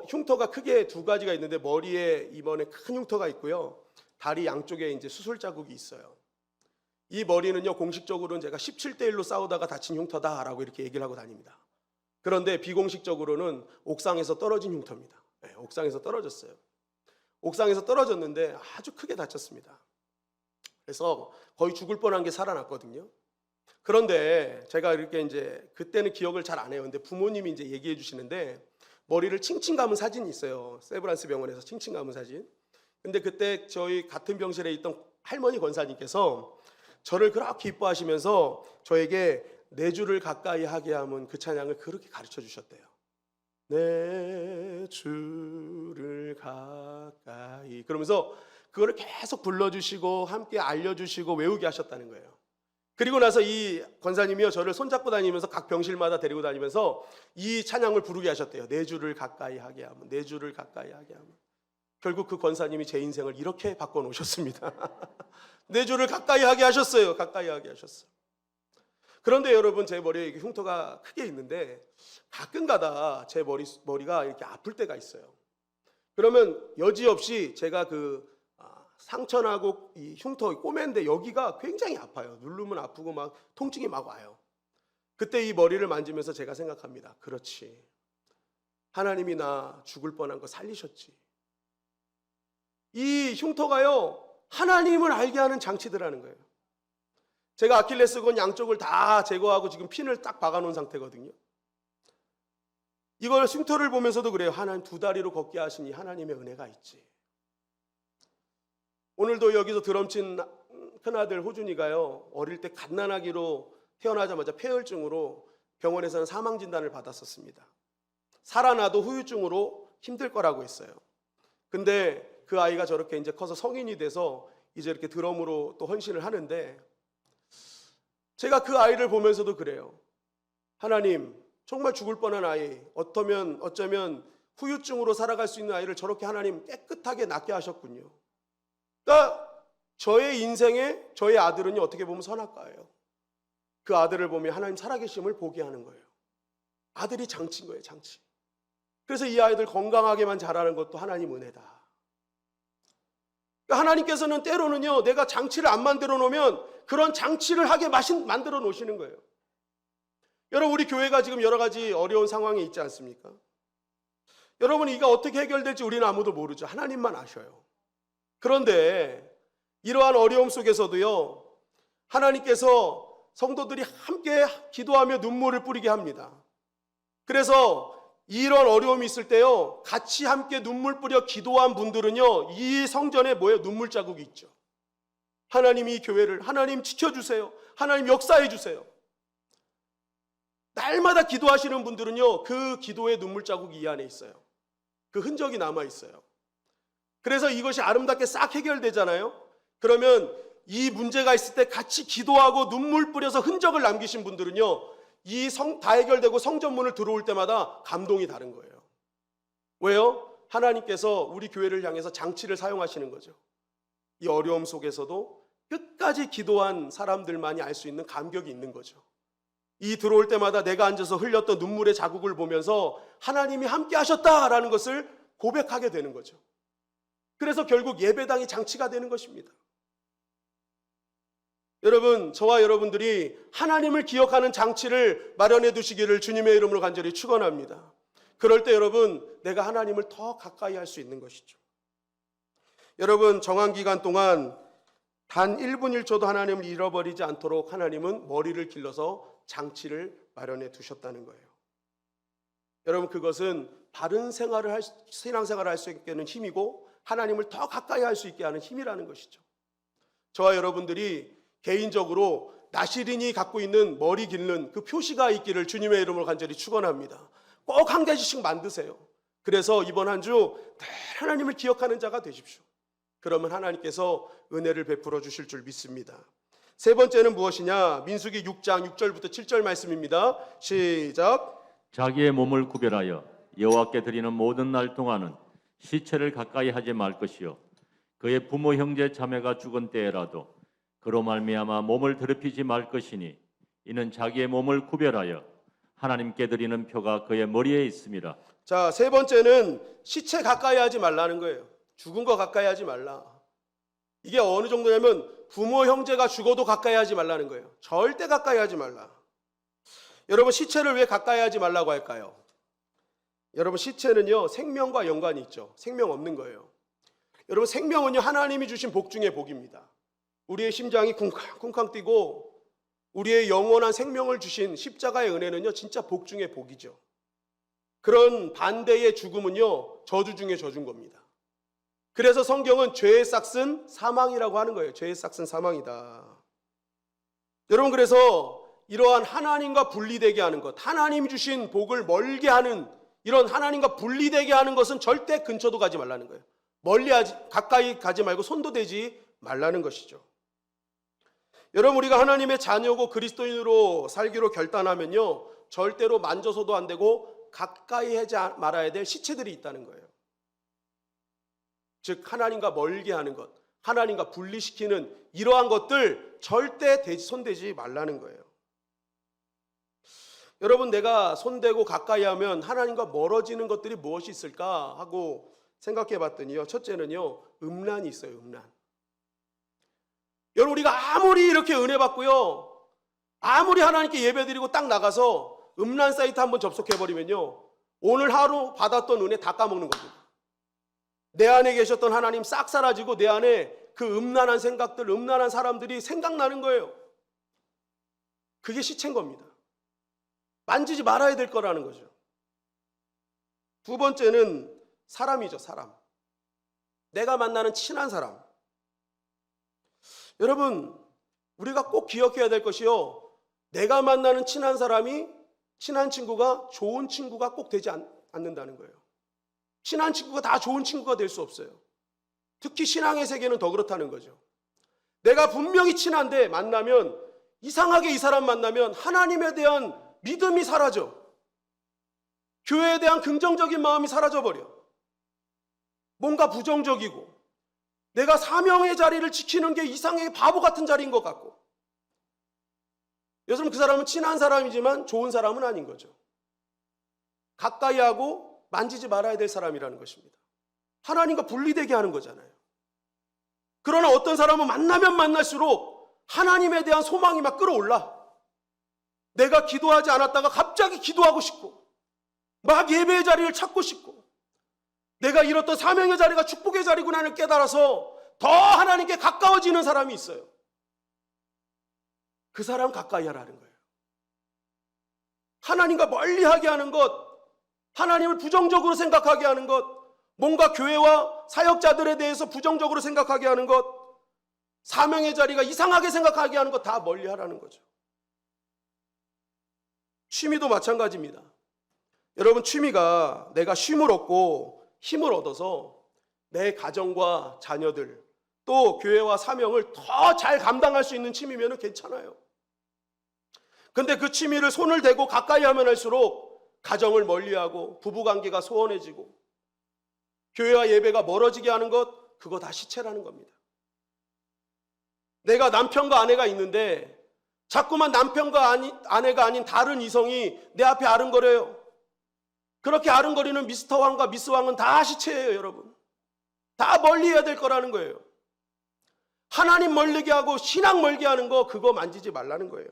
흉터가 크게 두 가지가 있는데 머리에 이번에 큰 흉터가 있고요. 다리 양쪽에 이제 수술 자국이 있어요. 이 머리는요, 공식적으로는 제가 17대1로 싸우다가 다친 흉터다라고 이렇게 얘기를 하고 다닙니다. 그런데 비공식적으로는 옥상에서 떨어진 흉터입니다. 네, 옥상에서 떨어졌어요. 옥상에서 떨어졌는데 아주 크게 다쳤습니다. 그래서 거의 죽을 뻔한 게 살아났거든요. 그런데 제가 이렇게 이제 그때는 기억을 잘 안 해요. 근데 부모님이 이제 얘기해 주시는데 머리를 칭칭 감은 사진이 있어요. 세브란스 병원에서 칭칭 감은 사진. 근데 그때 저희 같은 병실에 있던 할머니 권사님께서 저를 그렇게 기뻐하시면서 저에게 내 주를 가까이 하게 하면 그 찬양을 그렇게 가르쳐 주셨대요. 내 주를 가까이. 그러면서 그거를 계속 불러주시고 함께 알려주시고 외우게 하셨다는 거예요. 그리고 나서 이 권사님이요, 저를 손잡고 다니면서 각 병실마다 데리고 다니면서 이 찬양을 부르게 하셨대요. 내 주를 가까이 하게 하면, 내 주를 가까이 하게 하면. 결국 그 권사님이 제 인생을 이렇게 바꿔놓으셨습니다. 내 주를 가까이 하게 하셨어요. 가까이 하게 하셨어요. 그런데 여러분, 제 머리에 흉터가 크게 있는데 가끔가다 제 머리가 이렇게 아플 때가 있어요. 그러면 여지없이 제가 그 상처나고 이 흉터 꼬맨데 여기가 굉장히 아파요. 누르면 아프고 막 통증이 막 와요. 그때 이 머리를 만지면서 제가 생각합니다. 그렇지, 하나님이 나 죽을 뻔한 거 살리셨지. 이 흉터가요, 하나님을 알게 하는 장치들하는 거예요. 제가 아킬레스건 양쪽을 다 제거하고 지금 핀을 딱 박아놓은 상태거든요. 이걸 흉터를 보면서도 그래요. 하나님 두 다리로 걷게 하시니 하나님의 은혜가 있지. 오늘도 여기서 드럼친 큰아들 호준이가요, 어릴 때 갓난아기로 태어나자마자 폐혈증으로 병원에서는 사망 진단을 받았었습니다. 살아나도 후유증으로 힘들 거라고 했어요. 근데 그 아이가 저렇게 이제 커서 성인이 돼서 이제 이렇게 드럼으로 또 헌신을 하는데, 제가 그 아이를 보면서도 그래요. 하나님, 정말 죽을 뻔한 아이, 어쩌면 후유증으로 살아갈 수 있는 아이를 저렇게 하나님 깨끗하게 낫게 하셨군요. 그러니까 저의 인생에 저의 아들은요, 어떻게 보면 선악과예요. 그 아들을 보면 하나님 살아계심을 보게 하는 거예요. 아들이 장치인 거예요, 장치. 그래서 이 아이들 건강하게만 자라는 것도 하나님 은혜다. 하나님께서는 때로는요, 내가 장치를 안 만들어 놓으면 그런 장치를 하게 만들어 놓으시는 거예요. 여러분, 우리 교회가 지금 여러 가지 어려운 상황에 있지 않습니까? 여러분, 이거 어떻게 해결될지 우리는 아무도 모르죠. 하나님만 아셔요. 그런데 이러한 어려움 속에서도요, 하나님께서 성도들이 함께 기도하며 눈물을 뿌리게 합니다. 그래서 이런 어려움이 있을 때요, 같이 함께 눈물 뿌려 기도한 분들은요, 이 성전에 뭐예요? 눈물 자국이 있죠. 하나님이 이 교회를, 하나님 지켜주세요. 하나님 역사해 주세요. 날마다 기도하시는 분들은요, 그 기도의 눈물 자국이 이 안에 있어요. 그 흔적이 남아 있어요. 그래서 이것이 아름답게 싹 해결되잖아요. 그러면 이 문제가 있을 때 같이 기도하고 눈물 뿌려서 흔적을 남기신 분들은요, 다 해결되고 성전문을 들어올 때마다 감동이 다른 거예요. 왜요? 하나님께서 우리 교회를 향해서 장치를 사용하시는 거죠. 이 어려움 속에서도 끝까지 기도한 사람들만이 알 수 있는 감격이 있는 거죠. 이 들어올 때마다 내가 앉아서 흘렸던 눈물의 자국을 보면서 하나님이 함께 하셨다라는 것을 고백하게 되는 거죠. 그래서 결국 예배당이 장치가 되는 것입니다. 여러분, 저와 여러분들이 하나님을 기억하는 장치를 마련해 두시기를 주님의 이름으로 간절히 축원합니다. 그럴 때 여러분, 내가 하나님을 더 가까이 할 수 있는 것이죠. 여러분, 정한 기간 동안 단 1분 1초도 하나님을 잃어버리지 않도록 하나님은 머리를 길러서 장치를 마련해 두셨다는 거예요. 여러분, 그것은 바른 신앙생활을 할 수 있게 하는 힘이고 하나님을 더 가까이 할 수 있게 하는 힘이라는 것이죠. 저와 여러분들이 개인적으로 나시린이 갖고 있는 머리 길는 그 표시가 있기를 주님의 이름으로 간절히 축원합니다. 꼭 한 개씩 만드세요. 그래서 이번 한 주 늘 하나님을 기억하는 자가 되십시오. 그러면 하나님께서 은혜를 베풀어 주실 줄 믿습니다. 세 번째는 무엇이냐? 민수기 6장 6절부터 7절 말씀입니다. 시작. 자기의 몸을 구별하여 여호와께 드리는 모든 날 동안은 시체를 가까이 하지 말 것이요 그의 부모 형제 자매가 죽은 때에라도 그로 말미암아 몸을 더럽히지 말 것이니 이는 자기의 몸을 구별하여 하나님께 드리는 표가 그의 머리에 있음이라. 자, 세 번째는 시체 가까이 하지 말라는 거예요. 죽은 거 가까이 하지 말라. 이게 어느 정도냐면 부모 형제가 죽어도 가까이 하지 말라는 거예요. 절대 가까이 하지 말라. 여러분, 시체를 왜 가까이 하지 말라고 할까요? 여러분, 시체는요, 생명과 연관이 있죠. 생명 없는 거예요. 여러분, 생명은요, 하나님이 주신 복 중에 복입니다. 우리의 심장이 쿵쾅쿵쾅 뛰고 우리의 영원한 생명을 주신 십자가의 은혜는요, 진짜 복 중에 복이죠. 그런 반대의 죽음은요, 저주 중에 저주인 겁니다. 그래서 성경은 죄의 싹은 사망이라고 하는 거예요. 죄의 싹은 사망이다. 여러분, 그래서 이러한 하나님과 분리되게 하는 것, 하나님이 주신 복을 멀게 하는 이런 하나님과 분리되게 하는 것은 절대 근처도 가지 말라는 거예요. 가까이 가지 말고 손도 대지 말라는 것이죠. 여러분, 우리가 하나님의 자녀고 그리스도인으로 살기로 결단하면요, 절대로 만져서도 안 되고 가까이 하지 말아야 될 시체들이 있다는 거예요. 즉, 하나님과 멀게 하는 것, 하나님과 분리시키는 이러한 것들 절대 손대지 말라는 거예요. 여러분, 내가 손대고 가까이 하면 하나님과 멀어지는 것들이 무엇이 있을까 하고 생각해 봤더니요, 첫째는요, 음란이 있어요. 음란. 여러분, 우리가 아무리 이렇게 은혜 받고요, 아무리 하나님께 예배드리고 딱 나가서 음란 사이트 한번 접속해버리면요, 오늘 하루 받았던 은혜 다 까먹는 겁니다. 내 안에 계셨던 하나님 싹 사라지고 내 안에 그 음란한 생각들, 음란한 사람들이 생각나는 거예요. 그게 시체인 겁니다. 만지지 말아야 될 거라는 거죠. 두 번째는 사람이죠. 사람. 내가 만나는 친한 사람. 여러분, 우리가 꼭 기억해야 될 것이요, 내가 만나는 친한 사람이, 친한 친구가 좋은 친구가 꼭 되지 않는다는 거예요. 친한 친구가 다 좋은 친구가 될 수 없어요. 특히 신앙의 세계는 더 그렇다는 거죠. 내가 분명히 친한데 만나면, 이상하게 이 사람 만나면 하나님에 대한 믿음이 사라져. 교회에 대한 긍정적인 마음이 사라져버려. 뭔가 부정적이고, 내가 사명의 자리를 지키는 게 이상하게 바보 같은 자리인 것 같고. 여러분, 그 사람은 친한 사람이지만 좋은 사람은 아닌 거죠. 가까이 하고 만지지 말아야 될 사람이라는 것입니다. 하나님과 분리되게 하는 거잖아요. 그러나 어떤 사람은 만나면 만날수록 하나님에 대한 소망이 막 끌어올라. 내가 기도하지 않았다가 갑자기 기도하고 싶고, 막 예배의 자리를 찾고 싶고, 내가 잃었던 사명의 자리가 축복의 자리구나를 깨달아서 더 하나님께 가까워지는 사람이 있어요. 그 사람 가까이 하라는 거예요. 하나님과 멀리하게 하는 것, 하나님을 부정적으로 생각하게 하는 것, 뭔가 교회와 사역자들에 대해서 부정적으로 생각하게 하는 것, 사명의 자리가 이상하게 생각하게 하는 것 다 멀리하라는 거죠. 취미도 마찬가지입니다. 여러분, 취미가 내가 쉼을 얻고 힘을 얻어서 내 가정과 자녀들, 또 교회와 사명을 더 잘 감당할 수 있는 취미면 괜찮아요. 근데 그 취미를 손을 대고 가까이 하면 할수록 가정을 멀리하고 부부관계가 소원해지고 교회와 예배가 멀어지게 하는 것, 그거 다 시체라는 겁니다. 내가 남편과 아내가 있는데 자꾸만 남편과 아내가 아닌 다른 이성이 내 앞에 아른거려요. 그렇게 아른거리는 미스터 왕과 미스 왕은 다 시체예요, 여러분. 다 멀리해야 될 거라는 거예요. 하나님 멀리게 하고 신앙 멀게 하는 거, 그거 만지지 말라는 거예요.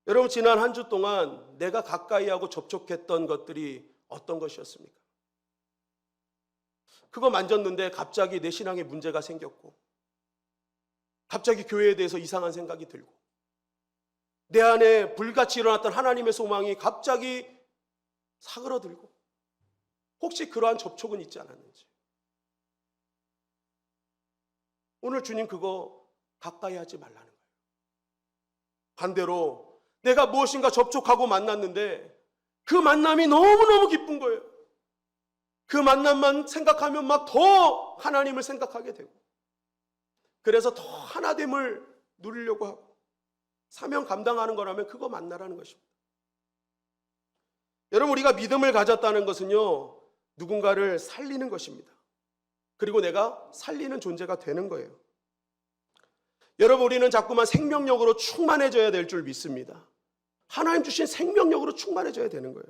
여러분, 지난 한 주 동안 내가 가까이 하고 접촉했던 것들이 어떤 것이었습니까? 그거 만졌는데 갑자기 내 신앙에 문제가 생겼고, 갑자기 교회에 대해서 이상한 생각이 들고, 내 안에 불같이 일어났던 하나님의 소망이 갑자기 사그러들고, 혹시 그러한 접촉은 있지 않았는지. 오늘 주님 그거 가까이 하지 말라는 거예요. 반대로 내가 무엇인가 접촉하고 만났는데 그 만남이 너무너무 기쁜 거예요. 그 만남만 생각하면 막 더 하나님을 생각하게 되고, 그래서 더 하나됨을 누리려고 하고, 사명 감당하는 거라면 그거 만나라는 것입니다. 여러분, 우리가 믿음을 가졌다는 것은요, 누군가를 살리는 것입니다. 그리고 내가 살리는 존재가 되는 거예요. 여러분, 우리는 자꾸만 생명력으로 충만해져야 될 줄 믿습니다. 하나님 주신 생명력으로 충만해져야 되는 거예요.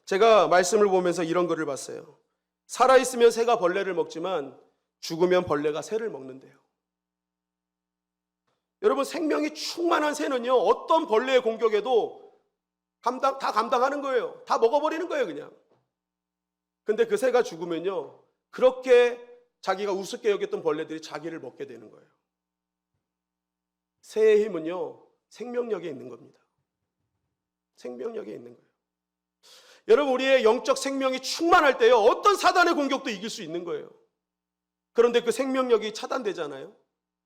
제가 말씀을 보면서 이런 글을 봤어요. 살아있으면 새가 벌레를 먹지만 죽으면 벌레가 새를 먹는데요. 여러분, 생명이 충만한 새는요, 어떤 벌레의 공격에도 다 감당하는 거예요. 다 먹어버리는 거예요, 그냥. 근데 그 새가 죽으면요, 그렇게 자기가 우습게 여겼던 벌레들이 자기를 먹게 되는 거예요. 새의 힘은요, 생명력에 있는 겁니다. 생명력에 있는 거예요. 여러분, 우리의 영적 생명이 충만할 때요, 어떤 사단의 공격도 이길 수 있는 거예요. 그런데 그 생명력이 차단되잖아요.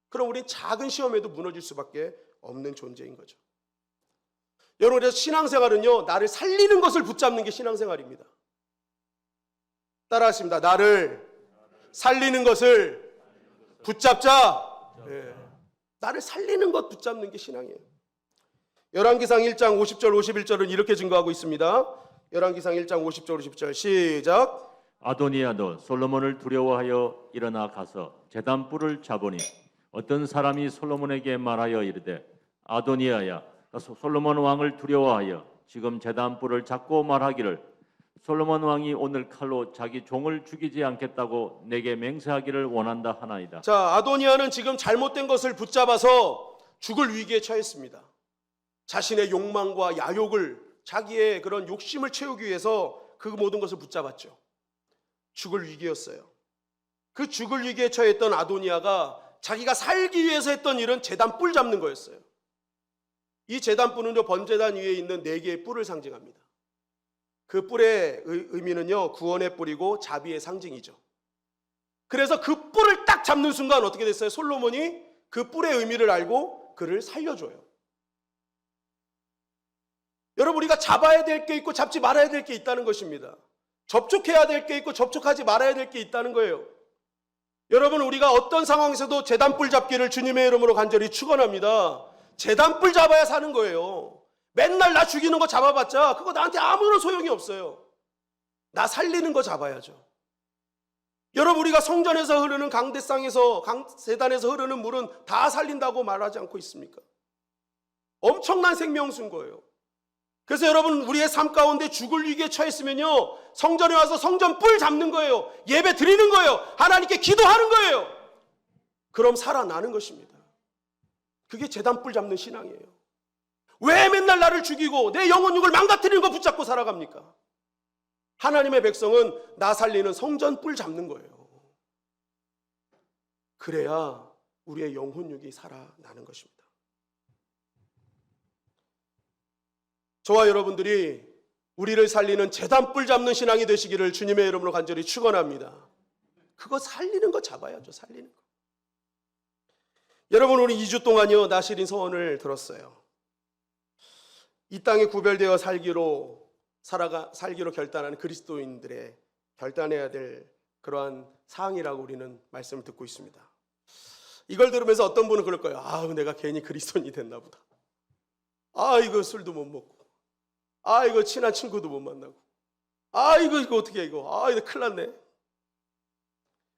그럼 우린 작은 시험에도 무너질 수밖에 없는 존재인 거죠. 여러분, 그래서 신앙생활은요, 나를 살리는 것을 붙잡는 게 신앙생활입니다. 따라하십니다. 나를 살리는 것을 붙잡자. 네. 나를 살리는 것 붙잡는 게 신앙이에요. 열왕기상 1장 50절 51절은 이렇게 증거하고 있습니다. 열왕기상 1장 50절 50절 시작. 아도니아도 솔로몬을 두려워하여 일어나 가서 제단 뿔을 잡으니 어떤 사람이 솔로몬에게 말하여 이르되, 아도니아야, 솔로몬 왕을 두려워하여 지금 제단 뿔을 잡고 말하기를, 솔로몬 왕이 오늘 칼로 자기 종을 죽이지 않겠다고 내게 맹세하기를 원한다 하나이다. 자, 아도니아는 지금 잘못된 것을 붙잡아서 죽을 위기에 처했습니다. 자신의 욕망과 야욕을, 자기의 그런 욕심을 채우기 위해서 그 모든 것을 붙잡았죠. 죽을 위기였어요. 그 죽을 위기에 처했던 아도니아가 자기가 살기 위해서 했던 일은 제단 뿔 잡는 거였어요. 이 제단 뿔은요, 번제단 위에 있는 4개의 뿔을 상징합니다. 그 뿔의 의미는요, 구원의 뿔이고 자비의 상징이죠. 그래서 그 뿔을 딱 잡는 순간 어떻게 됐어요? 솔로몬이 그 뿔의 의미를 알고 그를 살려줘요. 여러분, 우리가 잡아야 될 게 있고 잡지 말아야 될 게 있다는 것입니다. 접촉해야 될 게 있고 접촉하지 말아야 될 게 있다는 거예요. 여러분, 우리가 어떤 상황에서도 제단뿔 잡기를 주님의 이름으로 간절히 축원합니다. 제단뿔 잡아야 사는 거예요. 맨날 나 죽이는 거 잡아봤자 그거 나한테 아무런 소용이 없어요. 나 살리는 거 잡아야죠. 여러분, 우리가 성전에서 흐르는 강세단에서 흐르는 물은 다 살린다고 말하지 않고 있습니까? 엄청난 생명수인 거예요. 그래서 여러분, 우리의 삶 가운데 죽을 위기에 처했으면요, 성전에 와서 성전 뿔 잡는 거예요. 예배 드리는 거예요. 하나님께 기도하는 거예요. 그럼 살아나는 것입니다. 그게 제단 뿔 잡는 신앙이에요. 왜 맨날 나를 죽이고 내 영혼육을 망가뜨리는 거 붙잡고 살아갑니까? 하나님의 백성은 나 살리는 성전 뿔 잡는 거예요. 그래야 우리의 영혼육이 살아나는 것입니다. 저와 여러분들이 우리를 살리는 제단 뿔 잡는 신앙이 되시기를 주님의 이름으로 간절히 축원합니다. 그거 살리는 거 잡아야죠. 살리는 거. 여러분, 우리 2주 동안요 나시린 서원을 들었어요. 이 땅에 구별되어 살기로 결단하는 그리스도인들의 결단해야 될 그러한 사항이라고 우리는 말씀을 듣고 있습니다. 이걸 들으면서 어떤 분은 그럴 거예요. 아우, 내가 괜히 그리스도인이 됐나 보다. 아, 이거 술도 못 먹고, 아, 이거 친한 친구도 못 만나고, 아, 이거 어떻게 해, 이거, 아, 이거 큰일 났네.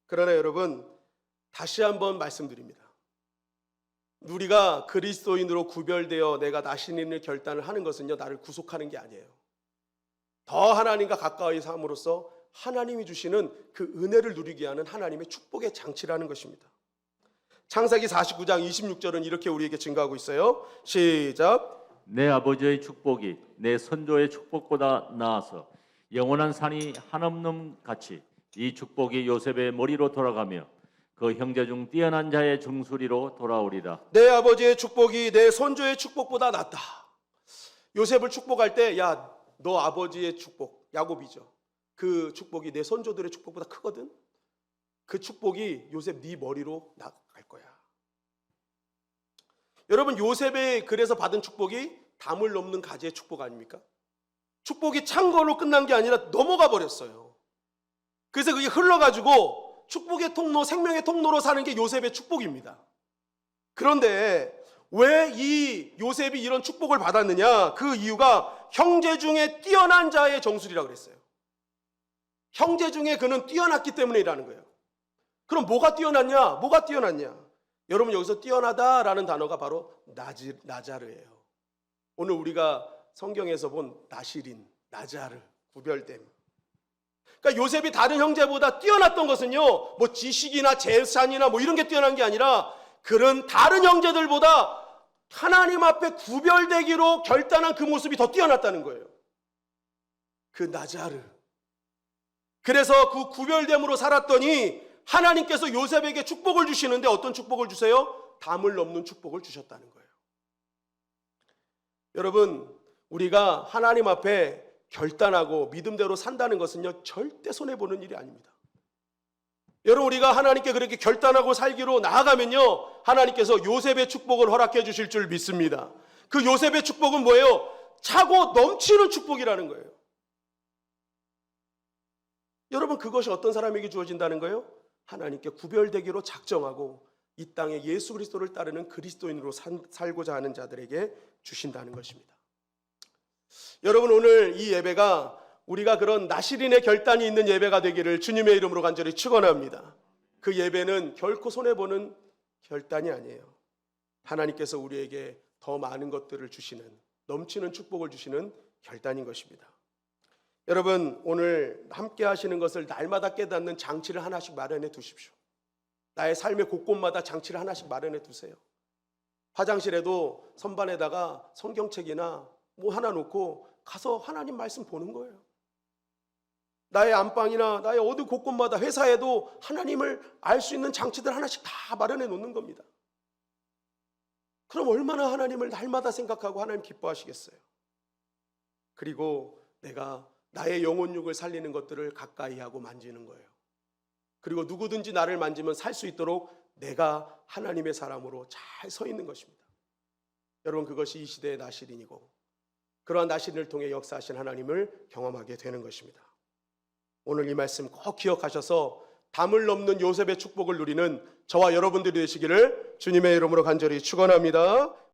그러나 여러분, 다시 한번 말씀드립니다. 우리가 그리스도인으로 구별되어 내가 나시린을 결단을 하는 것은요, 나를 구속하는 게 아니에요. 더 하나님과 가까이 삶으로써 하나님이 주시는 그 은혜를 누리게 하는 하나님의 축복의 장치라는 것입니다. 창세기 49장 26절은 이렇게 우리에게 증거하고 있어요. 시작. 내 아버지의 축복이 내 선조의 축복보다 나아서 영원한 산이 한없는 같이 이 축복이 요셉의 머리로 돌아가며 그 형제 중 뛰어난 자의 정수리로 돌아오리라. 내 아버지의 축복이 내 선조의 축복보다 낫다. 요셉을 축복할 때, 야, 너 아버지의 축복, 야곱이죠. 그 축복이 내 선조들의 축복보다 크거든. 그 축복이 요셉 네 머리로 나갈 거야. 여러분, 요셉의 그래서 받은 축복이 담을 넘는 가지의 축복 아닙니까? 축복이 찬 걸로 끝난 게 아니라 넘어가 버렸어요. 그래서 그게 흘러가지고 축복의 통로, 생명의 통로로 사는 게 요셉의 축복입니다. 그런데 왜 이 요셉이 이런 축복을 받았느냐? 그 이유가 형제 중에 뛰어난 자의 정수리라고 그랬어요. 형제 중에 그는 뛰어났기 때문이라는 거예요. 그럼 뭐가 뛰어났냐? 뭐가 뛰어났냐? 여러분, 여기서 뛰어나다라는 단어가 바로 나자르예요. 오늘 우리가 성경에서 본 나시린, 나자르, 구별됨. 그러니까 요셉이 다른 형제보다 뛰어났던 것은요, 뭐 지식이나 재산이나 뭐 이런 게 뛰어난 게 아니라 그는 다른 형제들보다 하나님 앞에 구별되기로 결단한 그 모습이 더 뛰어났다는 거예요. 그 나자르. 그래서 그 구별됨으로 살았더니 하나님께서 요셉에게 축복을 주시는데 어떤 축복을 주세요? 담을 넘는 축복을 주셨다는 거예요. 여러분, 우리가 하나님 앞에 결단하고 믿음대로 산다는 것은요, 절대 손해보는 일이 아닙니다. 여러분, 우리가 하나님께 그렇게 결단하고 살기로 나아가면요, 하나님께서 요셉의 축복을 허락해 주실 줄 믿습니다. 그 요셉의 축복은 뭐예요? 차고 넘치는 축복이라는 거예요. 여러분, 그것이 어떤 사람에게 주어진다는 거예요? 하나님께 구별되기로 작정하고 이 땅에 예수 그리스도를 따르는 그리스도인으로 살고자 하는 자들에게 주신다는 것입니다. 여러분, 오늘 이 예배가 우리가 그런 나시린의 결단이 있는 예배가 되기를 주님의 이름으로 간절히 축원합니다. 그 예배는 결코 손해보는 결단이 아니에요. 하나님께서 우리에게 더 많은 것들을 주시는, 넘치는 축복을 주시는 결단인 것입니다. 여러분, 오늘 함께 하시는 것을 날마다 깨닫는 장치를 하나씩 마련해 두십시오. 나의 삶의 곳곳마다 장치를 하나씩 마련해 두세요. 화장실에도 선반에다가 성경책이나 뭐 하나 놓고 가서 하나님 말씀 보는 거예요. 나의 안방이나 나의 어디 곳곳마다, 회사에도 하나님을 알 수 있는 장치들 하나씩 다 마련해 놓는 겁니다. 그럼 얼마나 하나님을 날마다 생각하고 하나님 기뻐하시겠어요. 그리고 내가 나의 영혼육을 살리는 것들을 가까이 하고 만지는 거예요. 그리고 누구든지 나를 만지면 살 수 있도록 내가 하나님의 사람으로 잘 서 있는 것입니다. 여러분, 그것이 이 시대의 나시린이고 그러한 나시린을 통해 역사하신 하나님을 경험하게 되는 것입니다. 오늘 이 말씀 꼭 기억하셔서 담을 넘는 요셉의 축복을 누리는 저와 여러분들이 되시기를 주님의 이름으로 간절히 축원합니다.